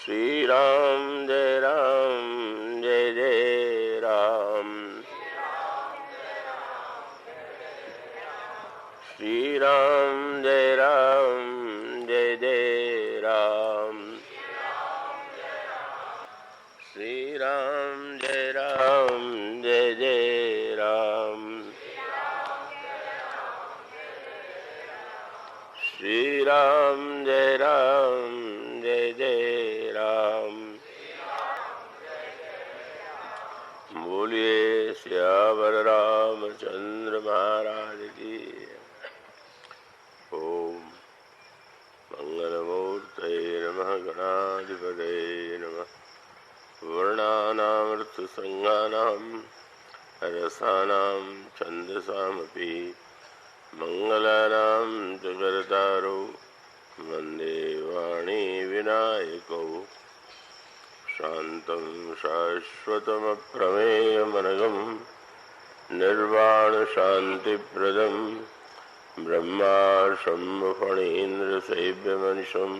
श्री राम जय जय राम। श्री राम जय जय राम। श्री राम जय जय राम। श्री राम जय जय राम। बोलिए सियावर रामचंद्र महाराज की। ओम मंगलमूर्तये नमः। गणाधिपतये नमः। वर्णानामर्थसंज्ञानां रसानां छन्दसामपि मंगलानां च कर्तारो वन्दे वाणी विनायकौ। शान्तं शाश्वतमप्रमेयमनघं निर्वाणशान्तिप्रदं ब्रह्माशम्भफणीन्द्रसेव्यमनिशं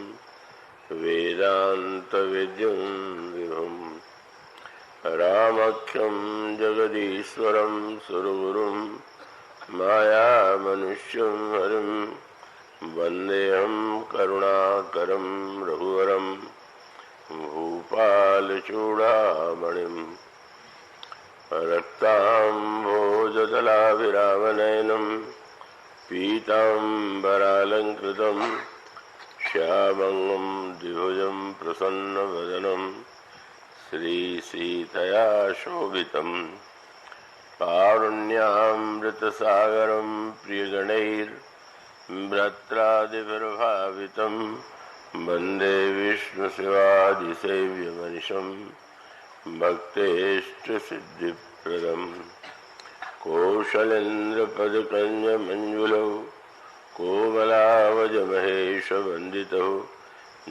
वेदान्तवेद्यं विभुम् रामख्यं जगदीश्वरं सुरगुरुं मायामनुष्यं हरिं वन्देऽहं करुणाकरं रघुवरं भूपालचूडामणिं रक्ताम्भोजदलाभिरामनयनं पीताम्बरालङ्कृतं श्यामं द्विभुजं प्रसन्नवदनं श्रीसीतया शोभितं कारुण्यामृतसागरं प्रियगणैर्भ्रात्रादिभिर्भावितं वन्दे विष्णुशिवादिसेव्यमनिशं भक्तेष्टसिद्धिप्रदं कौशलेन्द्रपदकञ्जमञ्जुलौ कोमलावजमहेशवन्दितौ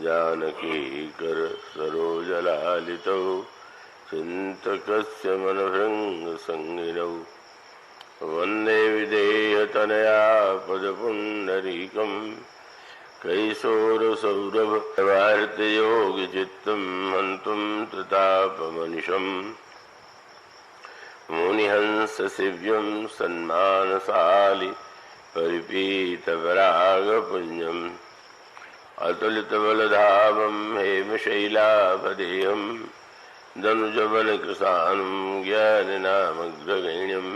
जानकीकरसरोजलालितौ चिन्तकस्य मनोभृङ्गसंगिनौ वन्दे विदेहतनया पदपुण्डरीकं कैशोरसौरभवार्तयोगिचित्तं हन्तुं त्रितापमनिशम् मुनिहंससेव्यं सन्मानशालि परिपीतपरागपुञ्जम् अतुलितबलधामं हेमशैलाभदेहं दनुजवनकृशानं ज्ञानिनामग्रगण्यं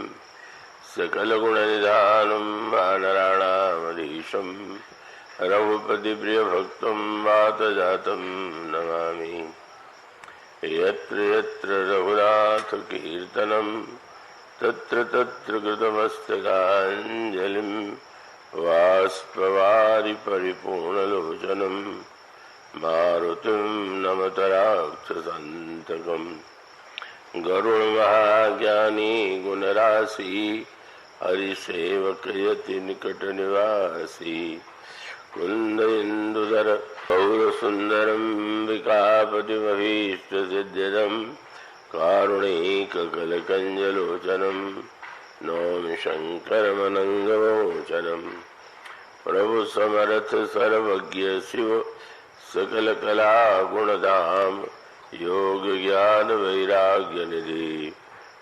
सकलगुणनिधानं वानराणामधीशं रघुपतिप्रियभक्तं वातजातं नमामि। यत्र यत्र रघुनाथकीर्तनं तत्र तत्र कृतमस्तकाञ्जलिं वाष्पवारि परिपूर्णलोचनं मारुतिं नमत राक्षसान्तकं। गरुडमहाज्ञानी गुणराशि हरिसेवकयति निकटनिवासी कुन्द पौरसुन्दरं विकापतिमभीष्टसिद्ध्यदं कारुणिककलकञ्जलोचनं नौमि शङ्करमनङ्गमोचनं। प्रभु समर्थ सर्वज्ञ शिव सकलकलागुणधाम योग ज्ञान वैराग्य निधि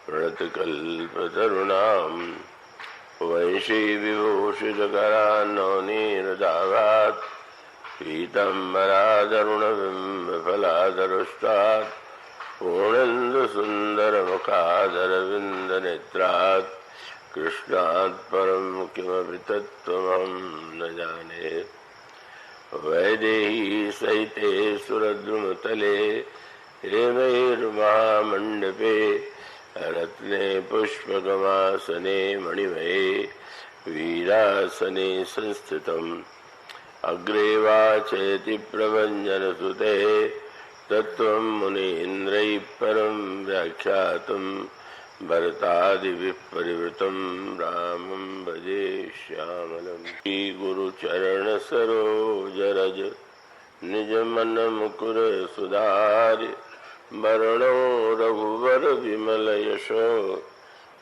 प्रणतकल्पतरुणां वंशी विभूषितकरान्नवनीरदाघात् पीताम्बरादरुणबिम्बफलादरुष्टात् पूर्णेन्दुसुन्दरमुखादरविन्दनेत्रात् कृष्णात् परं किमपि तत्त्वमहं न जाने। वैदेही सहिते सुरद्रुमतले हेमैर्महामण्डपे रत्ने पुष्पकमासने मणिमये वीरासने संस्थितम् अग्रे वाचयति प्रभञ्जनसुते तत्त्वं मुनीन्द्रैः परं व्याख्यातं भरतादिभिः परिवृतं रामं भजे श्यामलं। श्रीगुरुचरणसरोजरज निजमनमुकुर सुधारि वरणो रघुवर विमल यशो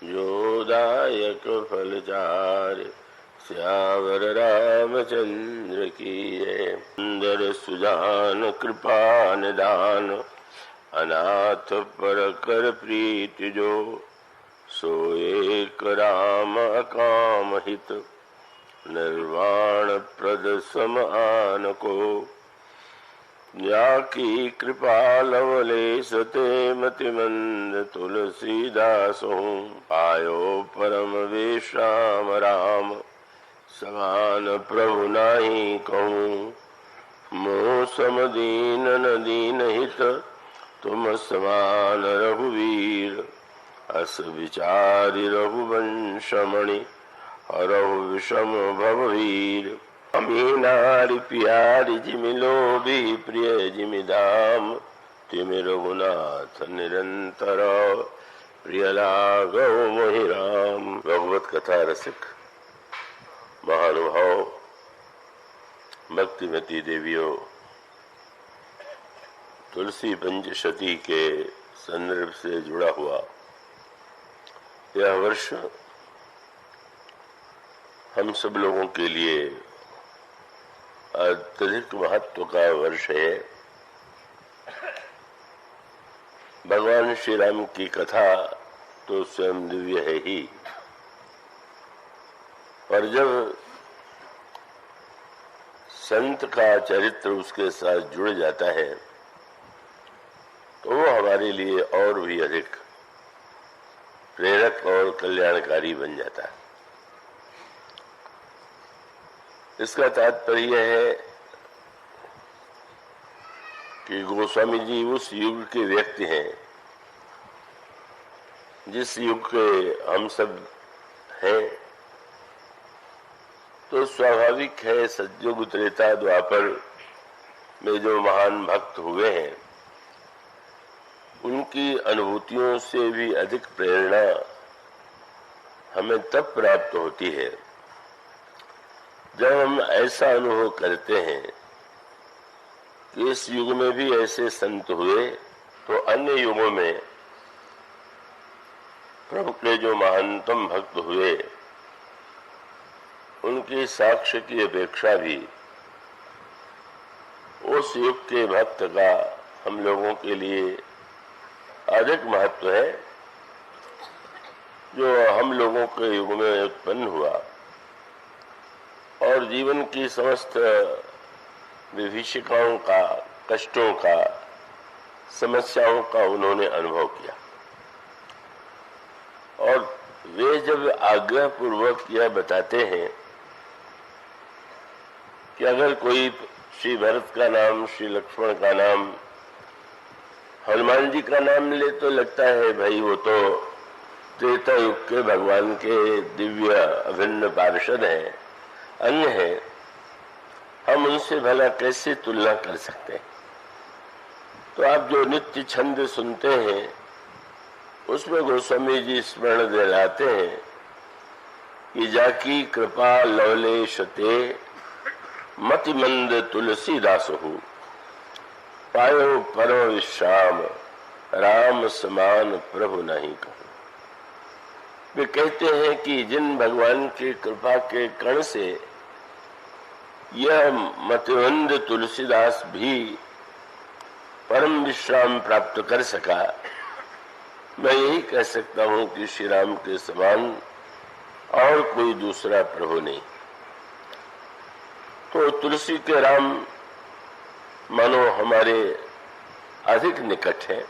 जोदायक फलचारि श्यावर रामचंद्र की जय। सुंदर सुजान कृपा निदान, अनाथ पर कर प्रीति जो, सो एक राम अकाम हित, निर्वाण प्रद समान को। जाकी कृपा लवलेश ते मति मंद तुलसीदास हूँ, आयो परम विश्राम राम, समान प्रभु नाही कहूँ। मोह सम दीन न दीन हित, तुम समान रघुवीर, अस विचारि रघुवंशमणि, हरहु विषम भववीर। अमीनारि प्यारि जिमिलो भी प्रिय जिमि धाम, तिमि रघुनाथ निरंतर, प्रिय लागो मोहि राम। भगवत कथा रसिक महानुभाव भक्तिमती देवियों, तुलसी पंचशती के संदर्भ से जुड़ा हुआ यह वर्ष हम सब लोगों के लिए अत्यधिक महत्व का वर्ष है। भगवान श्री राम की कथा तो स्वयं दिव्य है ही, पर जब संत का चरित्र उसके साथ जुड़ जाता है तो वो हमारे लिए और भी अधिक प्रेरक और कल्याणकारी बन जाता है। इसका तात्पर्य है कि गोस्वामी जी उस युग के व्यक्ति हैं जिस युग के हम सब हैं। तो स्वाभाविक है सतयुग त्रेता द्वापर में जो महान भक्त हुए हैं उनकी अनुभूतियों से भी अधिक प्रेरणा हमें तब प्राप्त होती है जब हम ऐसा अनुभव करते हैं कि इस युग में भी ऐसे संत हुए तो अन्य युगों में प्रभु के जो महानतम भक्त हुए उनकी साक्ष्य की अपेक्षा भी उस युग के भक्त का हम लोगों के लिए अधिक महत्व है जो हम लोगों के युग में उत्पन्न हुआ और जीवन की समस्त विभीषिकाओं का, कष्टों का, समस्याओं का उन्होंने अनुभव किया। और वे जब आग्रह पूर्वक यह बताते हैं कि अगर कोई श्री भरत का नाम, श्री लक्ष्मण का नाम, हनुमान जी का नाम ले तो लगता है भाई वो तो त्रेता युग के भगवान के दिव्य अभिन्न पार्षद हैं, अन्य हैं, हम उनसे भला कैसे तुलना कर सकते हैं। तो आप जो नित्य छंद सुनते हैं उसमें गोस्वामी जी स्मरण दिलाते हैं कि जाकी कृपा लवलेश ते मति मंद तुलसीदास हूँ, पायो परम विश्राम, राम समान प्रभु नहीं कहूँ। वे कहते हैं कि जिन भगवान की कृपा के कण से यह मतिमंद तुलसीदास भी परम विश्राम प्राप्त कर सका, मैं यही कह सकता हूँ कि श्री राम के समान और कोई दूसरा प्रभु नहीं। तो तुलसी के राम मानो हमारे अधिक निकट है।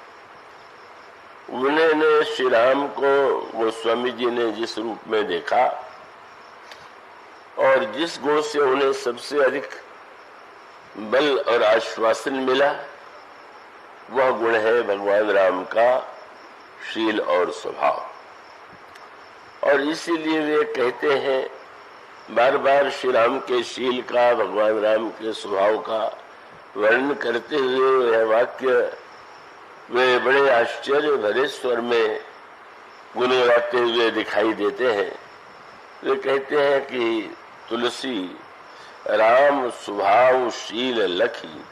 उन्होंने श्री राम को गोस्वामी जी ने जिस रूप में देखा और जिस गुण से उन्हें सबसे अधिक बल और आश्वासन मिला वह गुण है भगवान राम का शील और स्वभाव। और इसीलिए वे कहते हैं बार बार श्री राम के शील का, भगवान राम के स्वभाव का वर्णन करते हुए यह वाक्य वे बड़े आश्चर्य भरे स्वर में गुनगुनाते हुए दिखाई देते हैं। वे कहते हैं कि तुलसी राम स्वभाव शील लखी,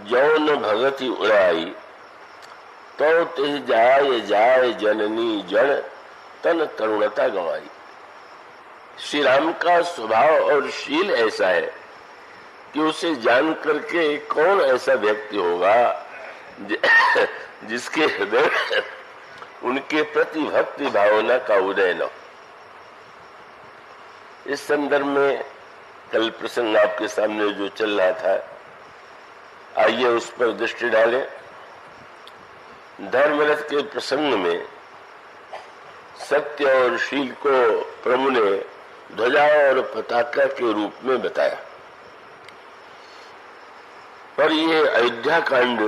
जौन भगति उड़ाई, तो तिह जाय जाय जननी जन, तन तरुणता गवाई। श्री राम का स्वभाव और शील ऐसा है कि उसे जान करके कौन ऐसा व्यक्ति होगा जिसके हृदय उनके प्रति भक्ति भावना का उदय न हो। इस संदर्भ में कल प्रसंग आपके सामने जो चल रहा था, आइए उस पर दृष्टि डालें। धर्मरथ के प्रसंग में सत्य और शील को प्रभु ने ध्वजा और पताका के रूप में बताया, पर ये अयोध्या कांड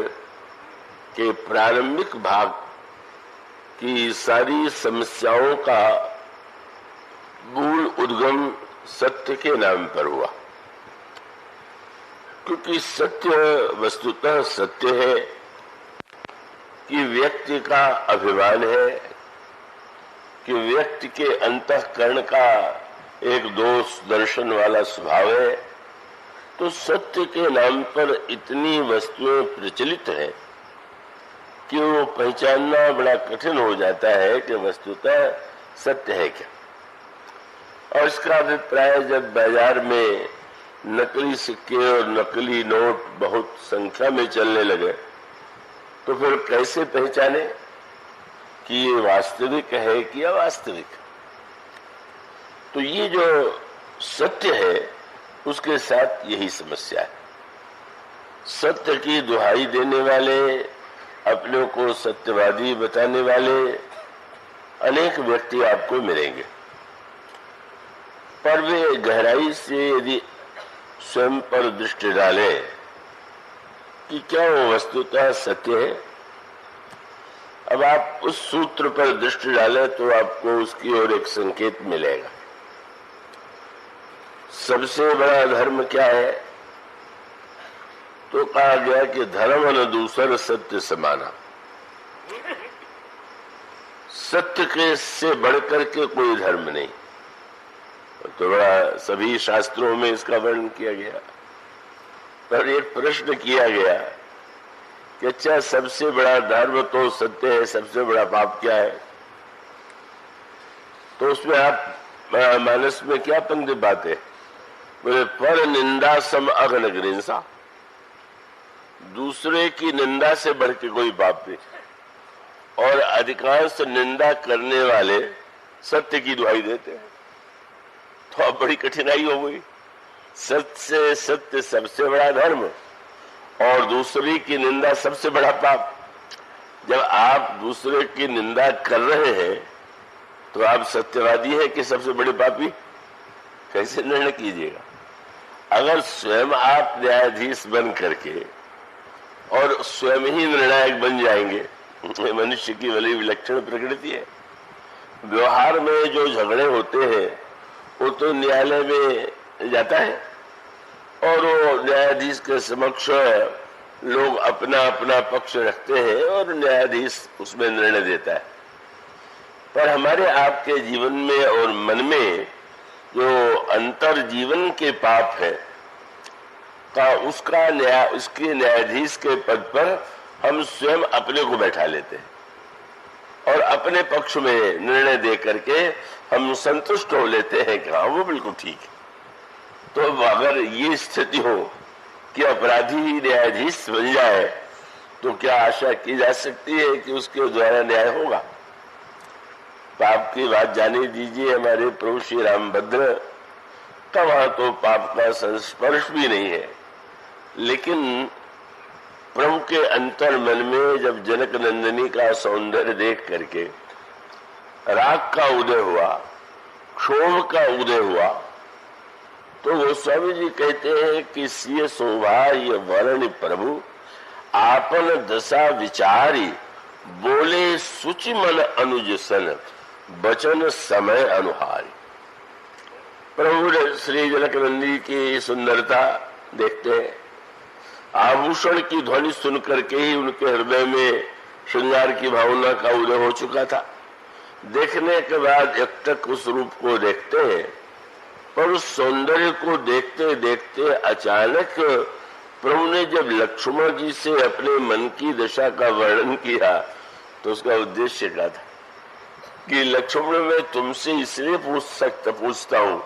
के प्रारंभिक भाग की सारी समस्याओं का मूल उद्गम सत्य के नाम पर हुआ, क्योंकि सत्य वस्तुतः सत्य है कि व्यक्ति का अभिमान है, कि व्यक्ति के अंतःकरण का एक दोष दर्शन वाला स्वभाव है। तो सत्य के नाम पर इतनी वस्तुएं प्रचलित हैं कि वो पहचानना बड़ा कठिन हो जाता है कि वस्तुतः सत्य है क्या। और इसका अभिप्राय जब बाजार में नकली सिक्के और नकली नोट बहुत संख्या में चलने लगे तो फिर कैसे पहचाने कि ये वास्तविक है कि अवास्तविक। तो ये जो सत्य है उसके साथ यही समस्या है। सत्य की दुहाई देने वाले, अपने को सत्यवादी बताने वाले अनेक व्यक्ति आपको मिलेंगे, पर वे गहराई से यदि स्वयं पर दृष्टि डालें कि क्या वो वस्तुतः सत्य है, अब आप उस सूत्र पर दृष्टि डालें तो आपको उसकी ओर एक संकेत मिलेगा। सबसे बड़ा धर्म क्या है? तो कहा गया कि धर्म न दूसर सत्य समाना। सत्य के से बढ़कर के कोई धर्म नहीं। तो बड़ा सभी शास्त्रों में इसका वर्णन किया गया, पर एक प्रश्न किया गया कि अच्छा, सबसे बड़ा धर्म तो सत्य है, सबसे बड़ा पाप क्या है? तो उसमें आप मानस में क्या पंक्ति बातें बोले, पर निंदा सम अघनघ्रिंसा। दूसरे की निंदा से बढ़ के कोई पाप नहीं, और अधिकांश निंदा करने वाले सत्य की दुहाई देते हैं। तो अब बड़ी कठिनाई हो गई। सत्य से सत्य सबसे बड़ा धर्म और दूसरे की निंदा सबसे बड़ा पाप। जब आप दूसरे की निंदा कर रहे हैं तो आप सत्यवादी हैं कि सबसे बड़े पापी? कैसे निर्णय कीजिएगा? अगर स्वयं आप न्यायाधीश बन करके और स्वयं ही निर्णायक बन जाएंगे, मनुष्य की बड़ी विलक्षण प्रकृति है। व्यवहार में जो झगड़े होते हैं वो तो न्यायालय में जाता है और वो न्यायाधीश के समक्ष लोग अपना अपना पक्ष रखते हैं और न्यायाधीश उसमें निर्णय देता है। पर हमारे आपके जीवन में और मन में जो अंतर जीवन के पाप है का उसका उसके न्यायाधीश के पद पर हम स्वयं अपने को बैठा लेते हैं और अपने पक्ष में निर्णय दे करके हम संतुष्ट हो लेते हैं कि हाँ वो बिल्कुल ठीक है। तो अगर ये स्थिति हो कि अपराधी न्यायाधीश बन जाए तो क्या आशा की जा सकती है कि उसके द्वारा न्याय होगा? पाप की बात जाने दीजिए, हमारे प्रभु श्री रामभद्र का वहां तो पाप का संस्पर्श भी नहीं है, लेकिन प्रभु के अंतर मन में जब जनक नंदिनी का सौंदर्य देख करके राग का उदय हुआ, क्षोभ का उदय हुआ, तो गोस्वामी जी कहते हैं कि सिय शोभा ये वर्ण प्रभु आपन दशा विचारी बोले सुचि मन अनुज सन बचन समय अनुहारी। प्रभु श्री जनक नंदी की सुंदरता देखते हैं, आभूषण की ध्वनि सुन करके ही उनके हृदय में श्रृंगार की भावना का उदय हो चुका था। देखने के बाद एकटक उस रूप को देखते हैं, पर उस सौंदर्य को देखते देखते अचानक प्रभु ने जब लक्ष्मण जी से अपने मन की दशा का वर्णन किया तो उसका उद्देश्य क्या था? कि लक्ष्मण मैं तुमसे इसलिए पूछता हूं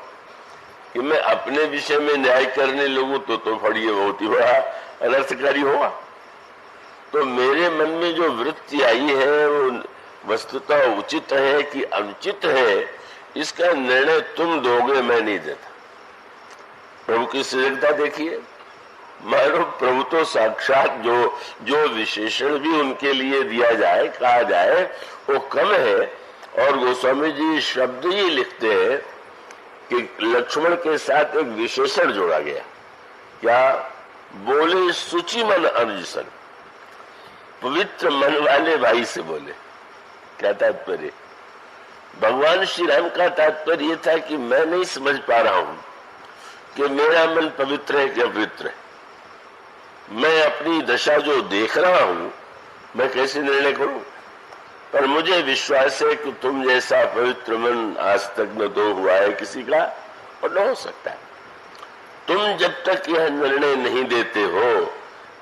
कि मैं अपने विषय में न्याय करने लगूं तो फड़िए बहुत ही बड़ा अनर्थकारी होगा। तो मेरे मन में जो वृत्ति आई है वो वस्तुतः उचित है कि अनुचित है, इसका निर्णय तुम दोगे, मैं नहीं देता। प्रभु की सजगता देखिए, मानो प्रभु तो साक्षात जो विशेषण भी उनके लिए दिया जाए, कहा जाए, वो कम है। और गोस्वामी जी शब्द ही लिखते हैं कि लक्ष्मण के साथ एक विशेषण जोड़ा गया। क्या बोले? सुचि मन अनुजसन, पवित्र मन वाले भाई से बोले। क्या तात्पर्य? भगवान श्री राम का तात्पर्य यह था कि मैं नहीं समझ पा रहा हूं कि मेरा मन पवित्र है कि अपवित्र है। मैं अपनी दशा जो देख रहा हूं, मैं कैसे निर्णय करूं? पर मुझे विश्वास है कि तुम जैसा पवित्र मन आज तक न तो हुआ है किसी का, और न हो सकता है। तुम जब तक यह निर्णय नहीं देते हो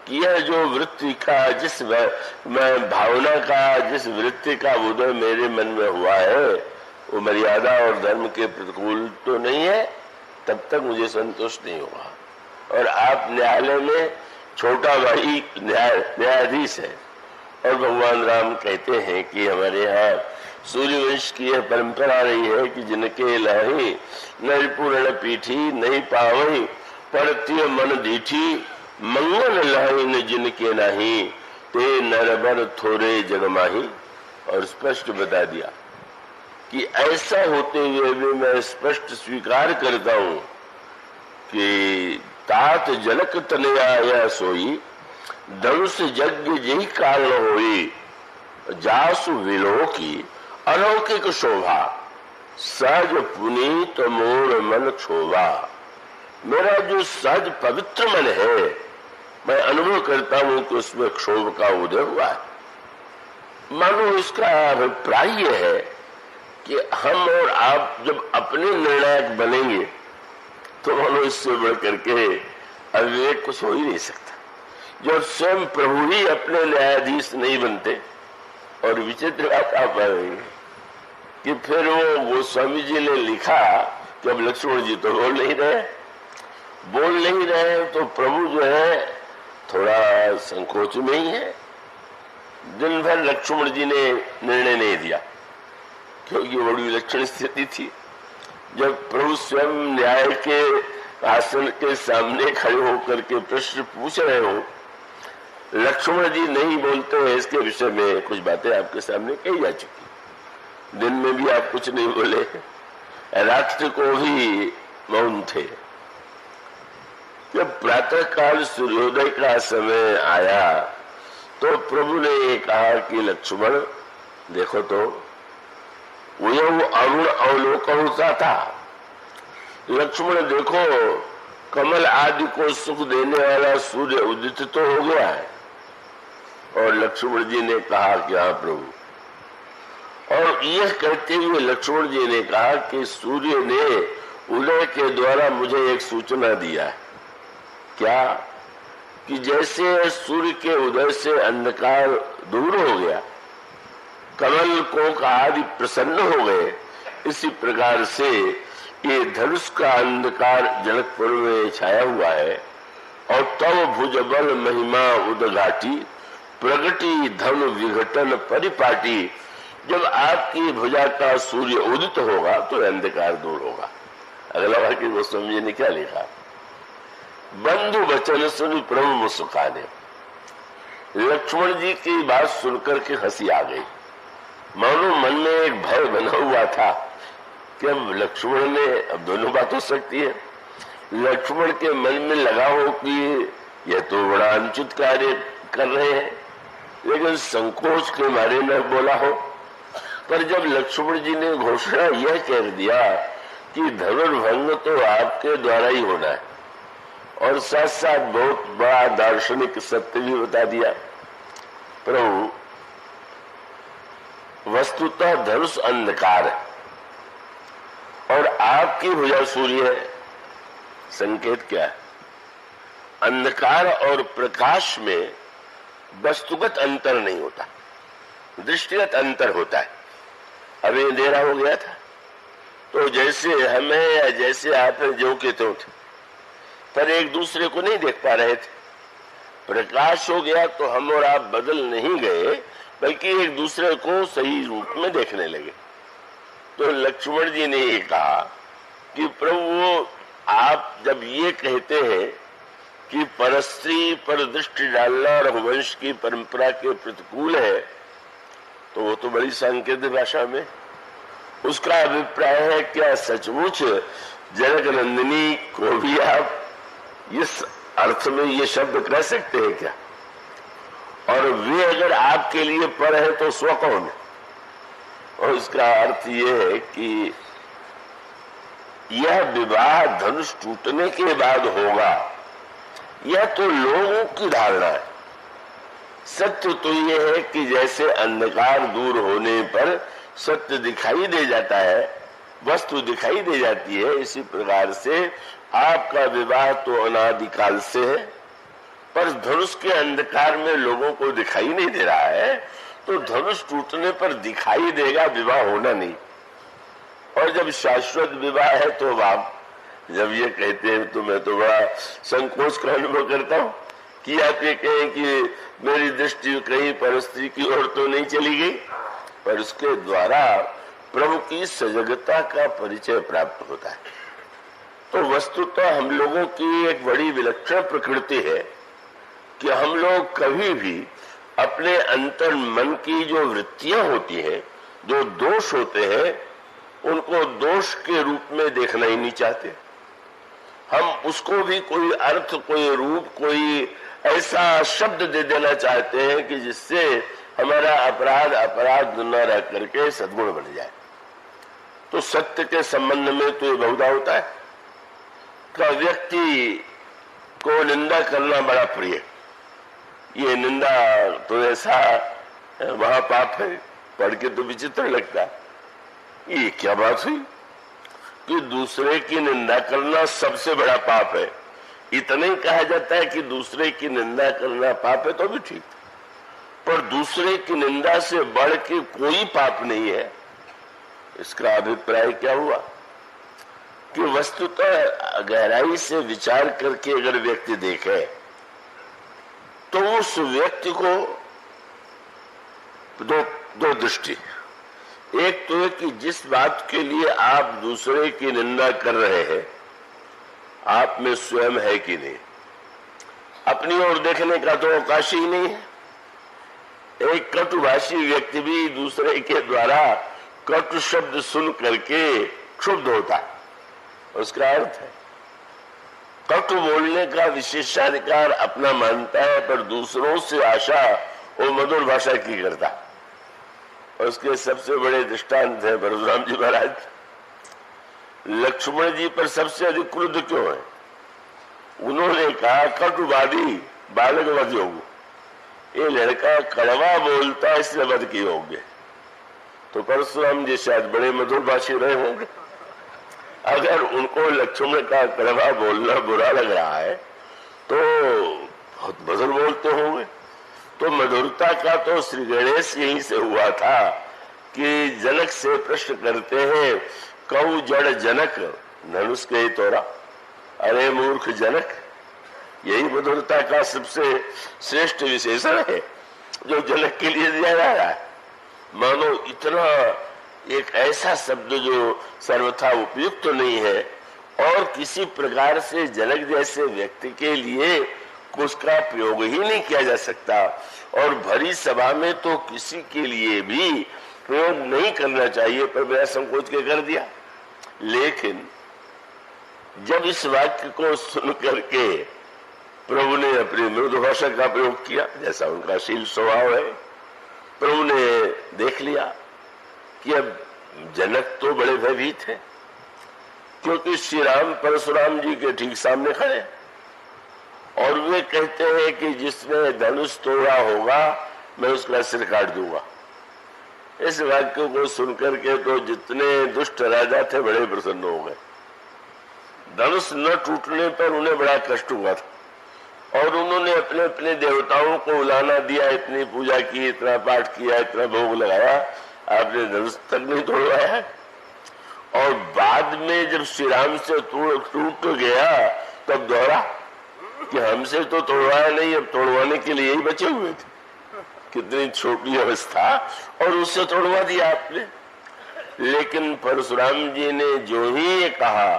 कि यह जो वृत्ति का, जिस भावना का, जिस वृत्ति का उदय मेरे मन में हुआ है, वो मर्यादा और धर्म के प्रतिकूल तो नहीं है, तब तक मुझे संतोष नहीं होगा। और आप न्यायालय में छोटा भाई न्यायाधीश है, और भगवान राम कहते हैं कि हमारे यहाँ सूर्यवंश की यह परंपरा रही है कि जिनके लही नरपूर्ण पीठी नहीं पावही पड़ती मन दीठी, मंगल लही न जिनके नहीं ते नरबर थोड़े जगमाही। और स्पष्ट बता दिया कि ऐसा होते हुए भी मैं स्पष्ट स्वीकार करता हूं कि तात जनक तनया सोई धनुष यज्ञ यही कारण होई, जासु विलो की अलौकिक शोभा, सहज पुनीत मोर मन क्षोभा। मेरा जो सहज पवित्र मन है, मैं अनुभव करता हूं कि उसमें क्षोभ का उदय हुआ है। मानो इसका अभिप्राय यह है कि हम और आप जब अपने निर्णायक बनेंगे तो मानो इससे बढ़ करके अविवेक कुछ हो ही नहीं सकता। जब स्वयं प्रभु ही अपने न्यायाधीश नहीं बनते, और विचित्र बात आप पाएंगे कि फिर वो गोस्वामी जी ने लिखा कि अब लक्ष्मण जी तो बोल नहीं रहे, तो प्रभु जो है थोड़ा संकोच में ही है। दिन भर लक्ष्मण जी ने निर्णय नहीं दिया, क्योंकि बड़ी विलक्षण स्थिति थी। जब प्रभु स्वयं न्याय के आसन के सामने खड़े होकर के प्रश्न पूछ रहे हो, लक्ष्मण जी नहीं बोलते हैं। इसके विषय में कुछ बातें आपके सामने कही जा चुकी। दिन में भी आप कुछ नहीं बोले, रात्रि को भी मौन थे। जब प्रातः काल सूर्योदय का समय आया तो प्रभु ने कहा कि लक्ष्मण देखो, तो वो अरुण अवलोकन होता था। लक्ष्मण देखो, कमल आदि को सुख देने वाला सूर्य उदित तो हो गया है। और लक्ष्मण जी ने कहा कि हाँ प्रभु। और यह कहते हुए लक्ष्मण जी ने कहा कि सूर्य ने उदय के द्वारा मुझे एक सूचना दिया है। क्या? कि जैसे सूर्य के उदय से अंधकार दूर हो गया, कमल कोक आदि प्रसन्न हो गए, इसी प्रकार से ये धनुष का अंधकार जनकपुर में छाया हुआ है। और तव भुजबल महिमा उदघाटी प्रगति धन विघटन परिपाटी। जब आपकी भुजा का सूर्य उदित होगा तो अंधकार दूर होगा। अगला वाक्य गोस्वामी जी ने क्या लिखा? बंधु वचन सुन प्रभु मुस्काने। लक्ष्मण जी की बात सुनकर के हंसी आ गई। मानो मन में एक भय बना हुआ था कि अब लक्ष्मण ने, अब दोनों बात हो सकती है, लक्ष्मण के मन में लगा हो कि यह तो बड़ा अनुचित कार्य कर रहे हैं, लेकिन संकोच के मारे न बोला हो। पर जब लक्ष्मण जी ने घोषणा यह कह दिया कि धनुर्भंग तो आपके द्वारा ही होना है, और साथ साथ बहुत बड़ा दार्शनिक सत्य भी बता दिया। प्रभु वस्तुतः धनुष अंधकार है और आपकी भुजा सूर्य है। संकेत क्या है? अंधकार और प्रकाश में वस्तुगत अंतर नहीं होता, दृष्टिगत अंतर होता है। अभी अंधेरा हो गया था, तो जैसे हमें या जैसे आप हैं जो के त्यों थे, पर एक दूसरे को नहीं देख पा रहे थे। प्रकाश हो गया तो हम और आप बदल नहीं गए, बल्कि एक दूसरे को सही रूप में देखने लगे। तो लक्ष्मण जी ने ये कहा कि प्रभु, आप जब ये कहते हैं कि परस्त्री पर दृष्टि डालना रघुवंश की परंपरा के प्रतिकूल है, तो वो तो बड़ी सांकेतिक भाषा में उसका अभिप्राय है। क्या सचमुच जनक नंदिनी को भी आप इस अर्थ में ये शब्द कह सकते हैं क्या? और वे अगर आपके लिए पर है तो स्व कौन है? और इसका अर्थ ये है कि यह विवाह धनुष टूटने के बाद होगा, यह तो लोगों की धारणा है। सत्य तो यह है कि जैसे अंधकार दूर होने पर सत्य दिखाई दे जाता है, वस्तु दिखाई दे जाती है, इसी प्रकार से आपका विवाह तो अनादिकाल से है, पर धनुष के अंधकार में लोगों को दिखाई नहीं दे रहा है। तो धनुष टूटने पर दिखाई देगा, विवाह होना नहीं। और जब शाश्वत विवाह है तो आप जब ये कहते हैं तो मैं तो बड़ा संकोच का अनुभव करता हूँ कि आप ये कहें कि मेरी दृष्टि कहीं परस्त्री की ओर तो नहीं चली गई, पर उसके द्वारा प्रभु की सजगता का परिचय प्राप्त होता है। तो वस्तुतः हम लोगों की एक बड़ी विलक्षण प्रकृति है कि हम लोग कभी भी अपने अंतर मन की जो वृत्तियां होती हैं, जो दोष होते हैं, उनको दोष के रूप में देखना ही नहीं चाहते। हम उसको भी कोई अर्थ, कोई रूप, कोई ऐसा शब्द दे देना चाहते हैं कि जिससे हमारा अपराध न रह करके सद्गुण बन जाए। तो सत्य के संबंध में तो ये बहुधा होता है कि व्यक्ति को निंदा करना बड़ा प्रिय। ये निंदा तो ऐसा महापाप है, पढ़ के तो विचित्र लगता है। ये क्या बात हुई कि दूसरे की निंदा करना सबसे बड़ा पाप है। इतना ही कहा जाता है कि दूसरे की निंदा करना पाप है तो भी ठीक, पर दूसरे की निंदा से बढ़ के कोई पाप नहीं है। इसका अभिप्राय क्या हुआ कि वस्तुतः गहराई से विचार करके अगर व्यक्ति देखे तो उस व्यक्ति को दो दृष्टि। एक तो है कि जिस बात के लिए आप दूसरे की निंदा कर रहे हैं, आप में स्वयं है कि नहीं, अपनी ओर देखने का तो अवकाश ही नहीं है। एक कटुभाषी व्यक्ति भी दूसरे के द्वारा कटु शब्द सुन करके क्षुब्ध होता है। उसका अर्थ है कटु बोलने का विशेषाधिकार अपना मानता है, पर दूसरों से आशा वो मधुर भाषा की करता है। उसके सबसे बड़े दृष्टांत है परशुराम जी महाराज। लक्ष्मण जी पर सबसे अधिक क्रुद्ध क्यों है? उन्होंने कहा कटुवादी बालक वध योग, ये लड़का कड़वा बोलता है इसलिए वध के योग्य। तो परशुराम जी शायद बड़े मधुर भाषी रहे होंगे। अगर उनको लक्ष्मण का कड़वा बोलना बुरा लग रहा है तो बहुत मधुर बोलते होंगे। तो मधुरता का तो श्री गणेश यहीं से हुआ था कि जनक से प्रश्न करते हैं, कऊ जड़ जनक धनुष के तोरा, अरे मूर्ख जनक। यही मधुरता का सबसे श्रेष्ठ विशेषण है जो जनक के लिए दिया जा रहा है। मानो इतना एक ऐसा शब्द जो सर्वथा उपयुक्त तो नहीं है और किसी प्रकार से जनक जैसे व्यक्ति के लिए उसका प्रयोग ही नहीं किया जा सकता, और भरी सभा में तो किसी के लिए भी प्रयोग नहीं करना चाहिए, पर मेरा संकोच के कर दिया। लेकिन जब इस वाक्य को सुन करके प्रभु ने अपनी मृदु भाषा का प्रयोग किया, जैसा उनका शील स्वभाव है, प्रभु ने देख लिया कि अब जनक तो बड़े भयभीत है, क्योंकि श्री राम परशुराम जी के ठीक सामने खड़े और वे कहते हैं कि जिसने धनुष तोड़ा होगा मैं उसका सिर काट दूंगा। इस वाक्य को सुनकर के तो जितने दुष्ट राजा थे बड़े प्रसन्न हो गए। धनुष न टूटने पर उन्हें बड़ा कष्ट हुआ था और उन्होंने अपने अपने देवताओं को उलाना दिया, इतनी पूजा की, इतना पाठ किया, इतना भोग लगाया, आपने धनुष तक नहीं तोड़वाया। और बाद में जब श्री राम से टूट गया तब दोहरा कि हमसे तो तोड़वाया नहीं, अब तोड़वाने के लिए ही बचे हुए थे। कितनी छोटी अवस्था, और उससे तोड़वा दिया आपने। लेकिन परशुराम जी ने जो ही ये कहा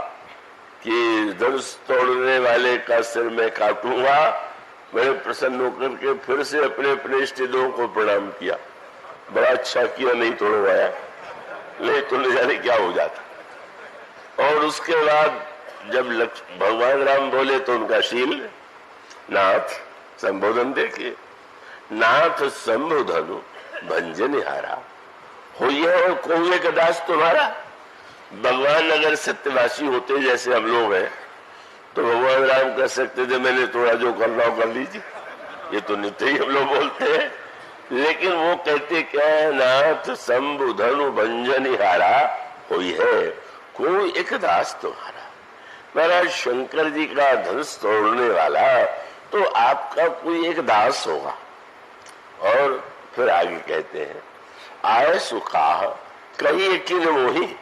कि धनुष तोड़ने वाले का सिर मैं काटूंगा, मैंने प्रसन्न होकर के फिर से अपने अपने इष्टदेवों को प्रणाम किया। बड़ा अच्छा किया नहीं तोड़वाया, नहीं तो न जाने क्या हो जाता। और उसके बाद जब भगवान राम बोले तो उनका शील नाथ संबोधन देखिए, नाथ शंभु धनु भंजनिहारा हो यह कौवे का दास तुम्हारा। भगवान अगर सत्यवासी होते जैसे हम लोग हैं तो भगवान राम कह सकते थे मैंने थोड़ा जो करना हो कर लीजिए, ये तो नित्य ही हम लोग बोलते हैं। लेकिन वो कहते क्या है, नाथ शंभु धनु भंजनिहारा हुई है कोई एक दास तुम्हारा। महाराज शंकर जी का धनुष तोड़ने वाला तो आपका कोई एक दास होगा। और फिर आगे कहते हैं आय सुखाह कही किन मोही,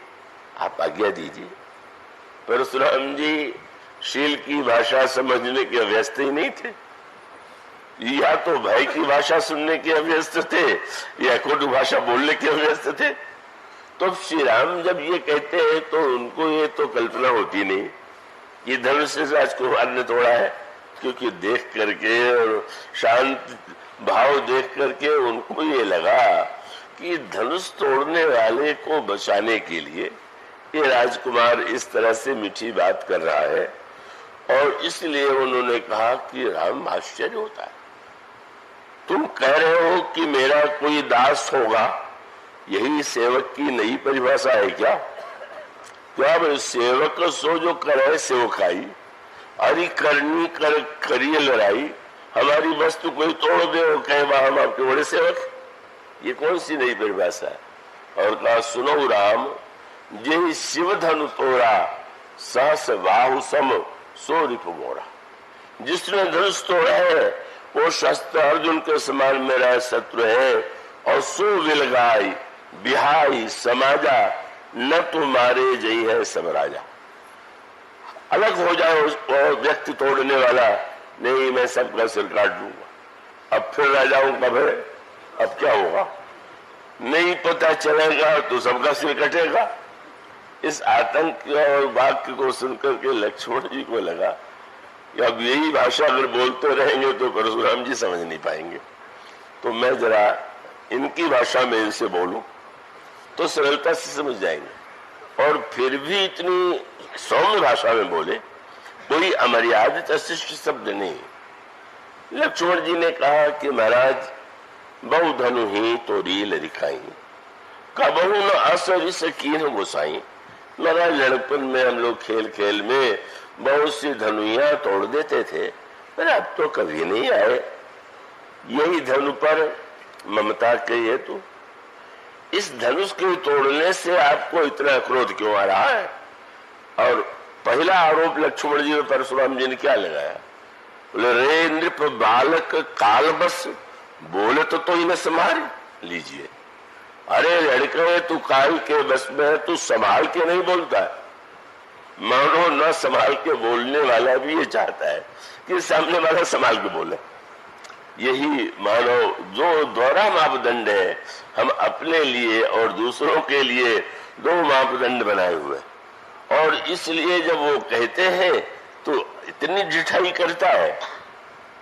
आप आज्ञा दीजिए। परशुराम जी शील की भाषा समझने के अभ्यस्त ही नहीं थे, या तो भय की भाषा सुनने के अभ्यस्त थे या कोई भाषा बोलने के अभ्यस्त थे। तो श्री राम जब ये कहते हैं तो उनको ये तो कल्पना होती नहीं कि धनुष से राजकुमार ने तोड़ा है, क्योंकि देख करके और शांत भाव देख करके उनको ये लगा कि धनुष तोड़ने वाले को बचाने के लिए ये राजकुमार इस तरह से मीठी बात कर रहा है। और इसलिए उन्होंने कहा कि राम आश्चर्य होता है, तुम कह रहे हो कि मेरा कोई दास होगा, यही सेवक की नई परिभाषा है क्या? क्या सेवक सो जो करे सेवकाई, अरे करनी कर करिए लड़ाई, हमारी वस्तु कोई तोड़ दे और कहे वह हम आपके बड़े सेवक, ये कौन सी नई परिभाषा है? और कहा सुनो राम जे शिव धनु तोड़ा सहस बाहु सम सो रिप मोरा। जिसने धनुष तोड़ा है वो शस्त्र अर्जुन के समान मेरा शत्रु है। और सो विलगाई बिहाई समाजा न तुम्हारे जई है समराजा। अलग हो जाए वो व्यक्ति तोड़ने वाला, नहीं मैं सबका सिर काट दूंगा। अब फिर राजाओं का भय, अब क्या होगा नहीं पता चलेगा तो सबका सिर कटेगा। इस आतंक और वाक्य को सुनकर के लक्ष्मण जी को लगा कि अब यही भाषा अगर बोलते रहेंगे तो परशुराम जी समझ नहीं पाएंगे, तो मैं जरा इनकी भाषा में इनसे बोलूं तो सरलता से समझ जाएंगे। और फिर भी इतनी सौम्य भाषा में बोले, कोई अमर्यादित अशिष्ट शब्द नहीं। लक्ष्मण जी ने कहा कि महाराज बहु धनु ही तो रील रिखाई, कबहू न असरिस कीन गोसाई। महाराज लड़पन में हम लोग खेल खेल में बहुत सी धनुइयां तोड़ देते थे, पर अब तो कभी नहीं आए। यही धनु पर ममता के हेतु इस धनुष के तोड़ने से आपको इतना क्रोध क्यों आ रहा है? और पहला आरोप लक्ष्मण जी और परशुराम जी ने क्या लगाया? बोले रे नृप बालक काल बस बोले तो इन्हें संभाल लीजिए। अरे लड़के तू काल के बस में है, तू संभाल के नहीं बोलता है। मानो न संभाल के बोलने वाला भी ये चाहता है कि सामने वाला संभाल के बोले। यही मानव जो दोहरा मापदंड है, हम अपने लिए और दूसरों के लिए दो मापदंड बनाए हुए। और इसलिए जब वो कहते हैं तो इतनी जिठाई करता है,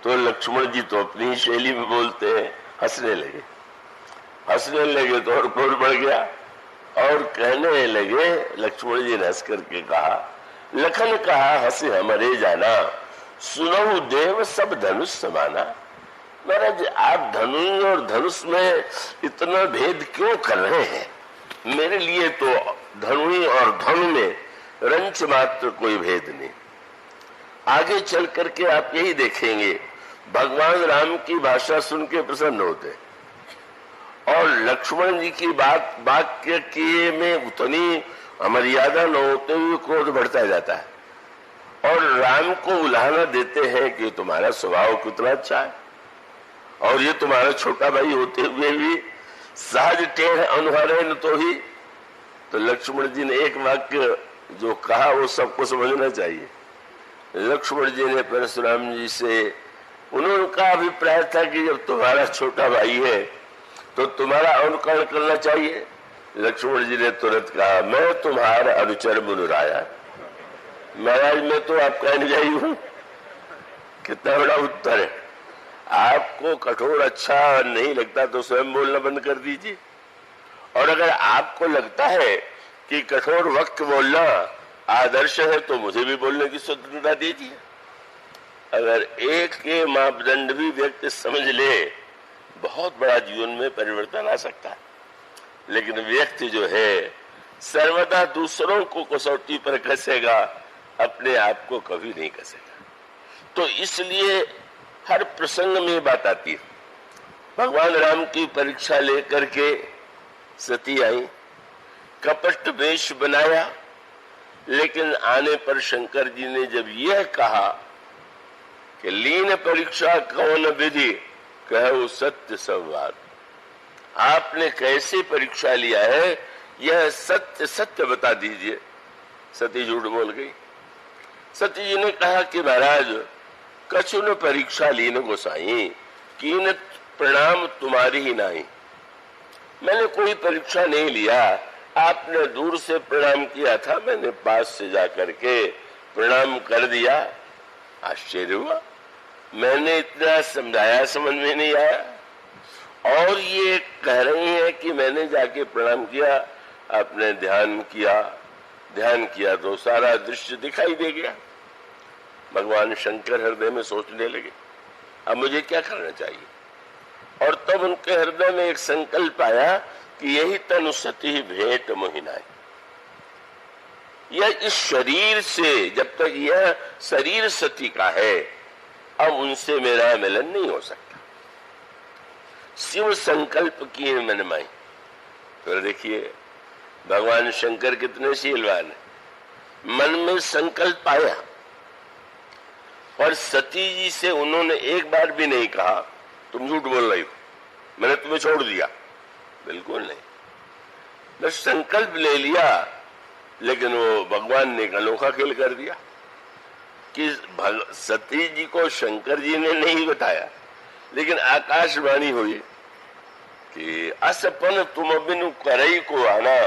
तो लक्ष्मण जी तो अपनी शैली में बोलते हैं, हंसने लगे तो और क्रोध बढ़ गया। और कहने लगे, लक्ष्मण जी ने हंस करके कहा, लखन कहा हंसे हमारे जाना, सुनहु देव सब धनुष समाना। महाराज आप धनु और धनुष में इतना भेद क्यों कर रहे हैं? मेरे लिए तो धनु और धनु में रंच मात्र कोई भेद नहीं। आगे चल करके आप यही देखेंगे, भगवान राम की भाषा सुन के प्रसन्न होते और लक्ष्मण जी की बात वाक्य किए में उतनी अमर्यादा न होते हुए क्रोध बढ़ता जाता है। और राम को उलाहना देते हैं कि तुम्हारा स्वभाव कितना अच्छा है, और ये तुम्हारा छोटा भाई होते हुए भी सहज टेढ़ अनुहरे न तो ही। तो लक्ष्मण जी ने एक वाक्य जो कहा वो सबको समझना चाहिए। लक्ष्मण जी ने परशुराम जी से, उनका अभिप्राय था कि जब तुम्हारा छोटा भाई है तो तुम्हारा अनुकरण करना चाहिए। लक्ष्मण जी ने तुरंत कहा, मैं तुम्हारा अनुचर मुनुराया, महाराज मैं तो आपका अनुयायी हूं। कितना बड़ा उत्तर है। आपको कठोर अच्छा नहीं लगता तो स्वयं बोलना बंद कर दीजिए, और अगर आपको लगता है कि कठोर वक्त बोलना आदर्श है तो मुझे भी बोलने की स्वतंत्रता दीजिए। अगर एक के मापदंड भी व्यक्ति समझ ले, बहुत बड़ा जीवन में परिवर्तन आ सकता है। लेकिन व्यक्ति जो है सर्वदा दूसरों को कसौटी पर कसेगा, अपने आप को कभी नहीं कसेगा। तो इसलिए हर प्रसंग में बात आती है। भगवान राम की परीक्षा लेकर के सती आई, कपट वेश बनाया, लेकिन आने पर शंकर जी ने जब यह कहा कि लीन परीक्षा कौन विधि, कहो सत्य संवाद। आपने कैसे परीक्षा लिया है, यह सत्य सत्य बता दीजिए। सती झूठ बोल गई। सती जी ने कहा कि महाराज कछु न परीक्षा लीन गोसाई, कीन प्रणाम तुम्हारी ही नाही। मैंने कोई परीक्षा नहीं लिया, आपने दूर से प्रणाम किया था, मैंने पास से जाकर के प्रणाम कर दिया। आश्चर्य हुआ, मैंने इतना समझाया समझ में नहीं आया, और ये कह रही है कि मैंने जाके प्रणाम किया, आपने ध्यान किया तो सारा दृश्य दिखाई दे गया। भगवान शंकर हृदय में सोचने लगे, अब मुझे क्या करना चाहिए। और तब उनके हृदय में एक संकल्प आया कि यही तनु सती भेंट मोहिनाई। यह इस शरीर से, जब तक यह शरीर सती का है, अब उनसे मेरा मिलन नहीं हो सकता। शिव संकल्प किए मन माई। तो देखिए भगवान शंकर कितने शीलवान है। मन में संकल्प आया और सती जी से उन्होंने एक बार भी नहीं कहा तुम झूठ बोल रही हो, मैंने तुम्हें छोड़ दिया, बिल्कुल नहीं। बस संकल्प ले लिया, लेकिन वो भगवान ने एक अनोखा खेल कर दिया कि सती जी को शंकर जी ने नहीं बताया, लेकिन आकाशवाणी हुई कि असपन तुम बिनु करई को आना,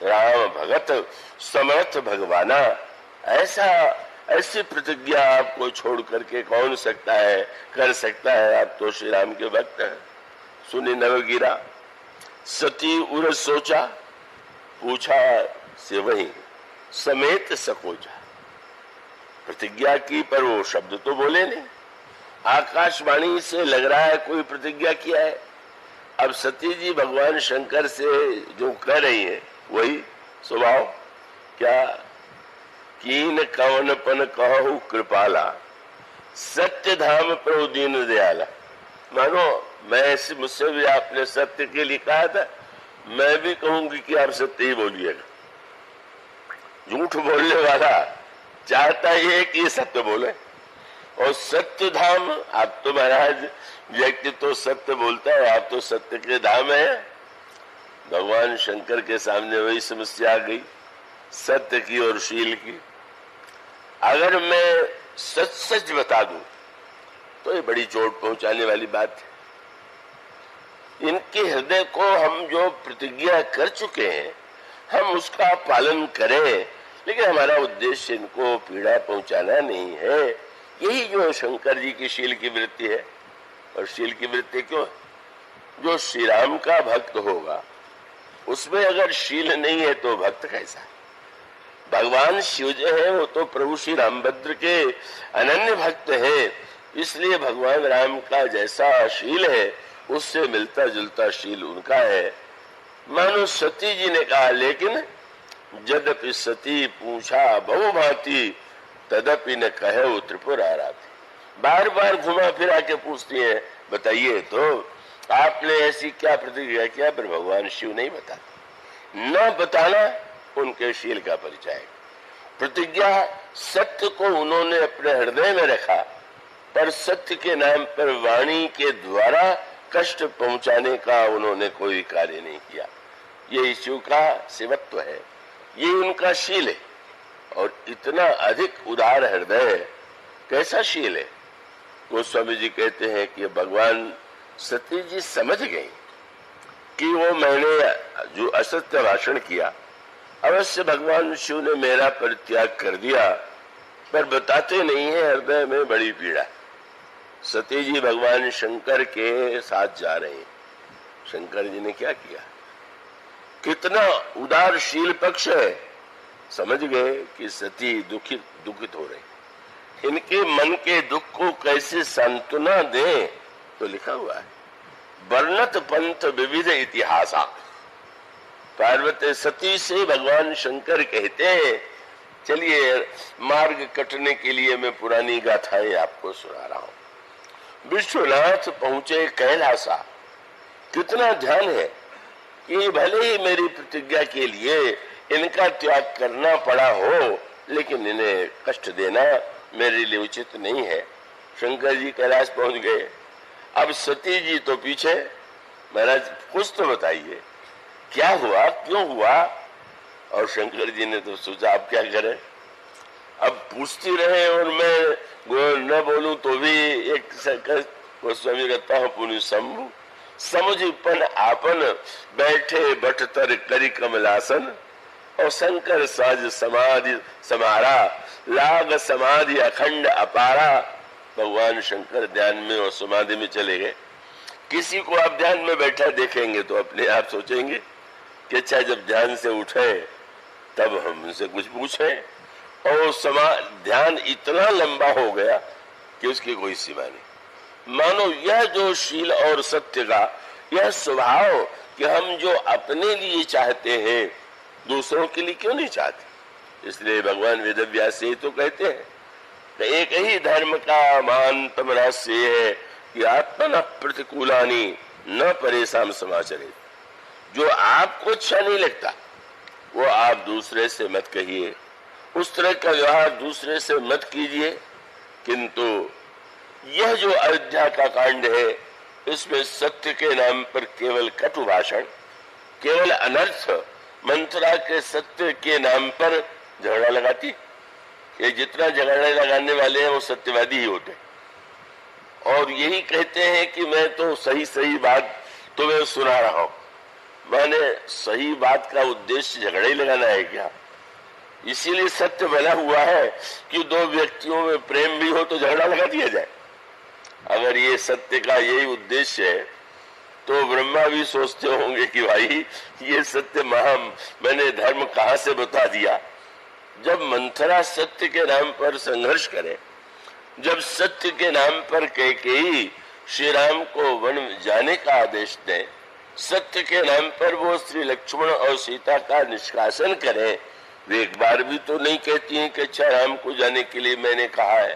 राम भगत समर्थ भगवाना। ऐसी प्रतिज्ञा आपको छोड़ करके कौन सकता है, कर सकता है, आप तो श्री राम के भक्त हैं। सुनी नवगिरा सती उर सोचा, पूछा से वही समेत सकोचा। प्रतिज्ञा की पर वो शब्द तो बोले नहीं, आकाशवाणी से लग रहा है कोई प्रतिज्ञा किया है। अब सती जी भगवान शंकर से जो कह रही है वही स्वभाव, क्या कीन कवनपन कहु कृपाला, सत्य धाम प्रभु दीन दयाला। मानो मुझसे भी आपने सत्य के लिए कहा था, मैं भी कहूंगी कि आप सत्य ही बोलिएगा। झूठ बोलने वाला चाहता है कि ये सत्य बोले, और सत्य धाम, आप तो महाराज व्यक्ति तो सत्य बोलता है, आप तो सत्य के धाम है। भगवान शंकर के सामने वही समस्या आ गई, सत्य की और शील की। अगर मैं सच सच बता दूं तो ये बड़ी चोट पहुंचाने वाली बात है। इनके हृदय को हम जो प्रतिज्ञा कर चुके हैं, हम उसका पालन करें, लेकिन हमारा उद्देश्य इनको पीड़ा पहुंचाना नहीं है। यही जो शंकर जी की शील की वृत्ति है। और शील की वृत्ति क्यों? जो श्री राम का भक्त होगा उसमें अगर शील नहीं है तो भक्त कैसा है? भगवान शिव जो है वो तो प्रभु श्री रामभद्र के अनन्य भक्त है, इसलिए भगवान राम का जैसा शील है उससे मिलता जुलता शील उनका है। मानो सती जी ने कहा, लेकिन यद्यपि सती पूछा बहु भांति, तदपि न कहे त्रिपुर आराधी। बार बार घुमा फिरा के पूछती है, बताइए तो आपने ऐसी क्या प्रतिक्रिया किया? पर भगवान शिव नहीं बताते। न बताना उनके शील का परिचय है। प्रतिज्ञा सत्य को उन्होंने अपने हृदय में रखा, पर सत्य के नाम पर वाणी के द्वारा कष्ट पहुंचाने का उन्होंने कोई कार्य नहीं किया। ये शिव का सेवत्व है, ये उनका शील है। और इतना अधिक उदार हृदय कैसा शील है। गोस्वामी जी कहते हैं कि भगवान सती जी समझ गए कि वो मैंने जो असत्य भाषण किया, अवश्य भगवान शिव ने मेरा परित्याग कर दिया, पर बताते नहीं है हृदय में बड़ी पीड़ा। सती जी भगवान शंकर के साथ जा रहे हैं। शंकर जी ने क्या किया, कितना उदारशील पक्ष है। समझ गए कि सती दुखित हो रही, इनके मन के दुख को कैसे सांत्वना दें। तो लिखा हुआ है, वर्णत पंथ विविध इतिहासा। पार्वती सती से भगवान शंकर कहते हैं, चलिए मार्ग कटने के लिए मैं पुरानी गाथाएं आपको सुना रहा हूं। विश्वनाथ पहुंचे कैलासा। कितना ध्यान है कि भले ही मेरी प्रतिज्ञा के लिए इनका त्याग करना पड़ा हो, लेकिन इन्हें कष्ट देना मेरे लिए उचित नहीं है। शंकर जी कैलाश पहुंच गए। अब सती जी तो पीछे। महाराज कुछ तो बताइए, क्या हुआ, क्यों हुआ। और शंकर जी ने तो सोचा अब क्या करें, अब पूछती रहे और मैं न बोलूं तो भी एक गोस्वामी कहता हूं पुण्य शंभु समुझपन आपन बैठे बटतर करी कमलासन। और शंकर सहज समाधि समारा लाग समाधि अखंड अपारा। भगवान शंकर ध्यान में और समाधि में चले गए। किसी को आप ध्यान में बैठा देखेंगे तो अपने आप सोचेंगे कि अच्छा जब ध्यान से उठे तब हम उनसे कुछ पूछें। और ध्यान इतना लंबा हो गया कि उसकी कोई सीमा नहीं। मानो यह जो शील और सत्य का यह स्वभाव कि हम जो अपने लिए चाहते हैं दूसरों के लिए क्यों नहीं चाहते। इसलिए भगवान वेदव्यास से तो कहते हैं कि एक ही धर्म का महानतम रहस्य है कि आत्मन प्रतिकूलानी न परेशान समाचरे। जो आपको अच्छा नहीं लगता वो आप दूसरे से मत कहिए, उस तरह का व्यवहार दूसरे से मत कीजिए। किंतु यह जो अयोध्या का कांड है, इसमें सत्य के नाम पर केवल कटु भाषण, केवल अनर्थ। मंत्रा के सत्य के नाम पर झगड़ा लगाती। ये जितना झगड़ा लगाने वाले हैं वो सत्यवादी ही होते हैं। और यही कहते हैं कि मैं तो सही सही बात तुम्हें सुना रहा हूं। माने सही बात का उद्देश्य झगड़ा ही लगाना है क्या। इसीलिए सत्य बना हुआ है कि दो व्यक्तियों में प्रेम भी हो तो झगड़ा लगा दिया जाए। अगर ये सत्य का यही उद्देश्य है तो ब्रह्मा भी सोचते होंगे कि भाई ये सत्य मैंने धर्म कहां से बता दिया। जब मंथरा सत्य के नाम पर संघर्ष करे, जब सत्य के नाम पर कैकेयी श्री राम को वन जाने का आदेश दे, सत्य के नाम पर वो श्री लक्ष्मण और सीता का निष्कासन करें, वे एक बार भी तो नहीं कहती हैं कि अच्छा राम को जाने के लिए मैंने कहा है।